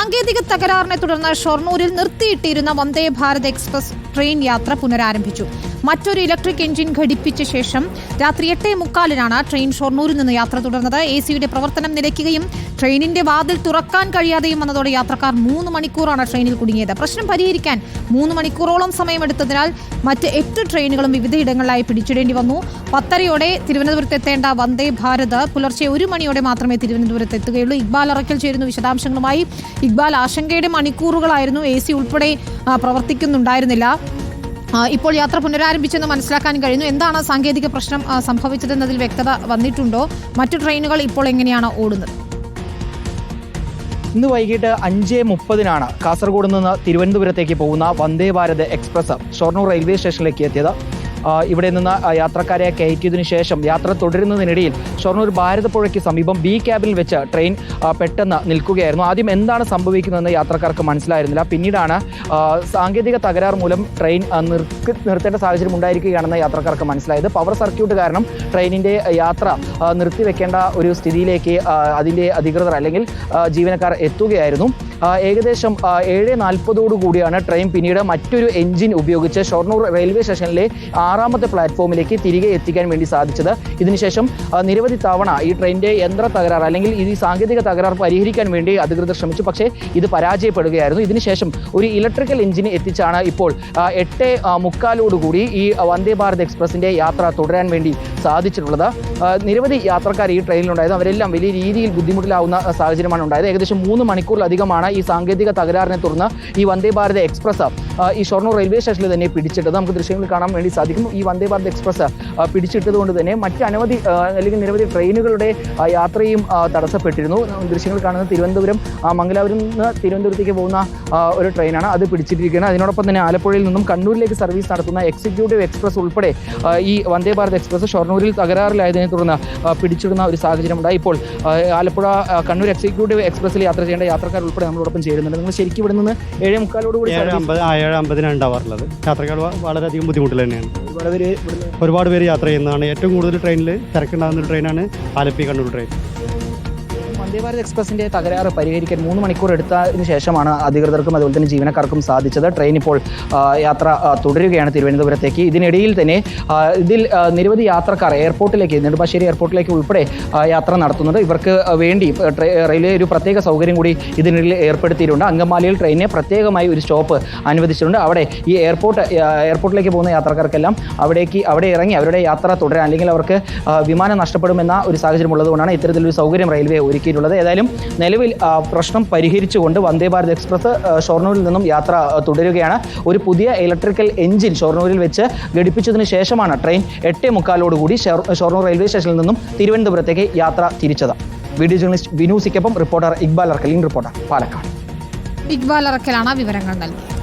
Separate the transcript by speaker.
Speaker 1: സാങ്കേതിക തകരാറിനെ തുടർന്ന് ഷൊർണൂരിൽ നിർത്തിയിട്ടിരുന്ന വന്ദേ ഭാരത് എക്സ്പ്രസ് ട്രെയിൻ യാത്ര പുനരാരംഭിച്ചു. മറ്റൊരു ഇലക്ട്രിക് എഞ്ചിൻ ഘടിപ്പിച്ച ശേഷം രാത്രി 8:45-നാണ് ട്രെയിൻ ഷൊർണൂരിൽ നിന്ന് യാത്ര തുടർന്നത്. AC-യുടെ പ്രവർത്തനം നിലയ്ക്കുകയും ട്രെയിനിന്റെ വാതിൽ തുറക്കാൻ കഴിയാതെയും വന്നതോടെ യാത്രക്കാർ 3 മണിക്കൂറാണ് ട്രെയിനിൽ കുടുങ്ങിയത്. പ്രശ്നം പരിഹരിക്കാൻ 3 മണിക്കൂറോളം സമയമെടുത്തതിനാൽ മറ്റ് 8 ട്രെയിനുകളും വിവിധയിടങ്ങളിലായി പിടിച്ചിടേണ്ടി വന്നു. 10:30-യോടെ തിരുവനന്തപുരത്ത് എത്തേണ്ട വന്ദേ ഭാരത് പുലർച്ചെ 1 മണിയോടെ മാത്രമേ തിരുവനന്തപുരത്ത് എത്തുകയുള്ളൂ. ഇക്ബാൽ അറക്കൽ ചേരുന്നു വിശദാംശങ്ങളുമായി. ഇക്ബാൽ, ആശങ്കയുടെ മണിക്കൂറുകളായിരുന്നു. AC ഉൾപ്പെടെ പ്രവർത്തിക്കുന്നുണ്ടായിരുന്നില്ല. ഇപ്പോൾ യാത്ര പുനരാരംഭിച്ചെന്ന് മനസ്സിലാക്കാൻ കഴിയുന്നു. എന്താണ് സാങ്കേതിക പ്രശ്നം സംഭവിച്ചതെന്നതിൽ വ്യക്തത വന്നിട്ടുണ്ടോ? മറ്റു ട്രെയിനുകൾ ഇപ്പോൾ എങ്ങനെയാണ് ഓടുന്നത്?
Speaker 2: ഇന്ന് വൈകിട്ട് 5:30-നാണ് കാസർഗോഡ് നിന്ന് തിരുവനന്തപുരത്തേക്ക് പോകുന്ന വന്ദേ ഭാരത് എക്സ്പ്രസ് ഷൊർണൂർ റെയിൽവേ സ്റ്റേഷനിലേക്ക് എത്തിയത്. ഇവിടെ നിന്ന് യാത്രക്കാരെ കയറ്റിയതിനു ശേഷം യാത്ര തുടരുന്നതിനിടയിൽ ഷൊർണൂർ ഭാരതപ്പുഴയ്ക്ക് സമീപം B ക്യാബിൽ വെച്ച് ട്രെയിൻ പെട്ടെന്ന് നിൽക്കുകയായിരുന്നു. ആദ്യം എന്താണ് സംഭവിക്കുന്നതെന്ന് യാത്രക്കാർക്ക് മനസ്സിലായിരുന്നില്ല. പിന്നീടാണ് സാങ്കേതിക തകരാർ മൂലം ട്രെയിൻ നിർത്തേണ്ട സാഹചര്യം ഉണ്ടായിരിക്കുകയാണെന്ന് യാത്രക്കാർക്ക് മനസ്സിലായത്. പവർ സർക്യൂട്ട് കാരണം ട്രെയിനിൻ്റെ യാത്ര നിർത്തിവെക്കേണ്ട ഒരു സ്ഥിതിയിലേക്ക് അതിൻ്റെ അധികൃതർ അല്ലെങ്കിൽ ജീവനക്കാർ എത്തുകയായിരുന്നു. ഏകദേശം 7:40 ട്രെയിൻ പിന്നീട് മറ്റൊരു എഞ്ചിൻ ഉപയോഗിച്ച് ഷൊർണൂർ റെയിൽവേ സ്റ്റേഷനിലെ 6ാമത്തെ പ്ലാറ്റ്ഫോമിലേക്ക് തിരികെ എത്തിക്കാൻ വേണ്ടി സാധിച്ചത്. ഇതിനുശേഷം നിരവധി തവണ ഈ ട്രെയിനിൻ്റെ യന്ത്ര തകരാർ അല്ലെങ്കിൽ ഈ സാങ്കേതിക തകരാർ പരിഹരിക്കാൻ വേണ്ടി അധികൃതർ ശ്രമിച്ചു. പക്ഷേ ഇത് പരാജയപ്പെടുകയായിരുന്നു. ഇതിനുശേഷം ഒരു ഇലക്ട്രിക്കൽ എഞ്ചിന് എത്തിച്ചാണ് ഇപ്പോൾ 8:45 ഈ വന്ദേ ഭാരത് എക്സ്പ്രസിൻ്റെ യാത്ര തുടരാൻ വേണ്ടി സാധിച്ചിട്ടുള്ളത്. നിരവധി യാത്രക്കാർ ഈ ട്രെയിനിലുണ്ടായത്. അവരെല്ലാം വലിയ രീതിയിൽ ബുദ്ധിമുട്ടിലാവുന്ന സാഹചര്യമാണ് ഉണ്ടായത്. ഏകദേശം 3 മണിക്കൂറിലധികമാണ് ഈ സാങ്കേതിക തകരാറിനെ തുടർന്ന് ഈ വന്ദേ ഭാരത് എക്സ്പ്രസ് ഈ ഷൊർണൂർ റെയിൽവേ സ്റ്റേഷനിൽ തന്നെ പിടിച്ചിട്ടത്. നമുക്ക് ദൃശ്യങ്ങളിൽ കാണാൻ വേണ്ടി സാധിക്കും. ഈ വന്ദേ ഭാരത് എക്സ്പ്രസ് പിടിച്ചിട്ടത് കൊണ്ട് തന്നെ മറ്റ് അനവധി അല്ലെങ്കിൽ നിരവധി ട്രെയിനുകളുടെ യാത്രയും തടസ്സപ്പെട്ടിരുന്നു. ദൃശ്യങ്ങൾ കാണുന്നത് തിരുവനന്തപുരം മംഗലാപുരം നിന്ന് തിരുവനന്തപുരത്തേക്ക് പോകുന്ന ഒരു ട്രെയിനാണ്. അത് പിടിച്ചിട്ടിരിക്കുന്നത്. അതിനോടൊപ്പം തന്നെ ആലപ്പുഴയിൽ നിന്നും കണ്ണൂരിലേക്ക് സർവീസ് നടത്തുന്ന എക്സിക്യൂട്ടീവ് എക്സ്പ്രസ് ഉൾപ്പെടെ ഈ വന്ദേ ഭാരത് എക്സ്പ്രസ് ഷൊർണൂരിൽ തകരാറിലായതിനെ തുടർന്ന് പിടിച്ചിടുന്ന ഒരു സാഹചര്യമുണ്ടായി. ഇപ്പോൾ ആലപ്പുഴ കണ്ണൂർ എക്സിക്യൂട്ടീവ് എക്സ്പ്രസ്സിൽ യാത്ര ചെയ്യേണ്ട യാത്രക്കാർ ഉൾപ്പെടെ നമ്മളോടൊപ്പം ചേരുന്നുണ്ട്. നിങ്ങൾ ശരിക്കും ഇവിടെ നിന്ന് 7:45
Speaker 3: 7:50 ഉണ്ടാവാറുള്ളത്. യാത്രക്കാർ വളരെയധികം ബുദ്ധിമുട്ടിൽ തന്നെയാണ്. ഒരുപാട് പേര് യാത്ര ചെയ്യുന്നതാണ്. ഏറ്റവും കൂടുതൽ ട്രെയിനിൽ തിരക്കുണ്ടാകുന്ന ഒരു ട്രെയിനാണ് ആലപ്പി കണ്ണൂർ ട്രെയിൻ.
Speaker 2: വന്ദേ ഭാരത് എക്സ്പ്രസിൻ്റെ തകരാറ് പരിഹരിക്കാൻ 3 മണിക്കൂർ എടുത്തതിന് ശേഷമാണ് അധികൃതർക്കും അതുപോലെ തന്നെ ജീവനക്കാർക്കും സാധിച്ചത്. ട്രെയിൻ ഇപ്പോൾ യാത്ര തുടരുകയാണ് തിരുവനന്തപുരത്തേക്ക്. ഇതിനിടയിൽ തന്നെ ഇതിൽ നിരവധി യാത്രക്കാർ എയർപോർട്ടിലേക്ക് നെടുമ്പാശ്ശേരി എയർപോർട്ടിലേക്ക് ഉൾപ്പെടെ യാത്ര നടത്തുന്നുണ്ട്. ഇവർക്ക് വേണ്ടി റെയിൽവേ ഒരു പ്രത്യേക സൗകര്യം കൂടി ഇതിനിടയിൽ ഏർപ്പെടുത്തിയിട്ടുണ്ട്. അങ്കമാലിയിൽ ട്രെയിനിനെ പ്രത്യേകമായി ഒരു സ്റ്റോപ്പ് അനുവദിച്ചിട്ടുണ്ട്. അവിടെ ഈ എയർപോർട്ടിലേക്ക് പോകുന്ന യാത്രക്കാർക്കെല്ലാം അവിടെ ഇറങ്ങി അവരുടെ യാത്ര തുടരാൻ അല്ലെങ്കിൽ അവർക്ക് വിമാനം നഷ്ടപ്പെടുമെന്ന ഒരു സാഹചര്യം ഉള്ളതുകൊണ്ടാണ് ഇത്തരത്തിലൊരു സൗകര്യം റെയിൽവേ ഒരുക്കിയിട്ടുള്ളത്. ഏതായാലും നിലവിൽ പ്രശ്നം പരിഹരിച്ചുകൊണ്ട് വന്ദേ ഭാരത് എക്സ്പ്രസ് ഷൊർണൂരിൽ നിന്നും യാത്ര തുടരുകയാണ്. ഒരു പുതിയ ഇലക്ട്രിക്കൽ എഞ്ചിൻ ഷൊർണൂരിൽ വെച്ച് ഘടിപ്പിച്ചതിന് ശേഷമാണ് ട്രെയിൻ 8:45 ഷൊർണൂർ റെയിൽവേ സ്റ്റേഷനിൽ നിന്നും തിരുവനന്തപുരത്തേക്ക് യാത്ര തിരിച്ചത്. വീഡിയോ ജേർണലിസ്റ്റ് വിനു സിക്കൊപ്പം റിപ്പോർട്ടർ ഇക്ബാൽ അറക്കൽ, റിപ്പോർട്ടർ പാലക്കാട്.
Speaker 1: ഇക്ബാൽ അറക്കലാണ് വിവരങ്ങൾ നൽകിയത്.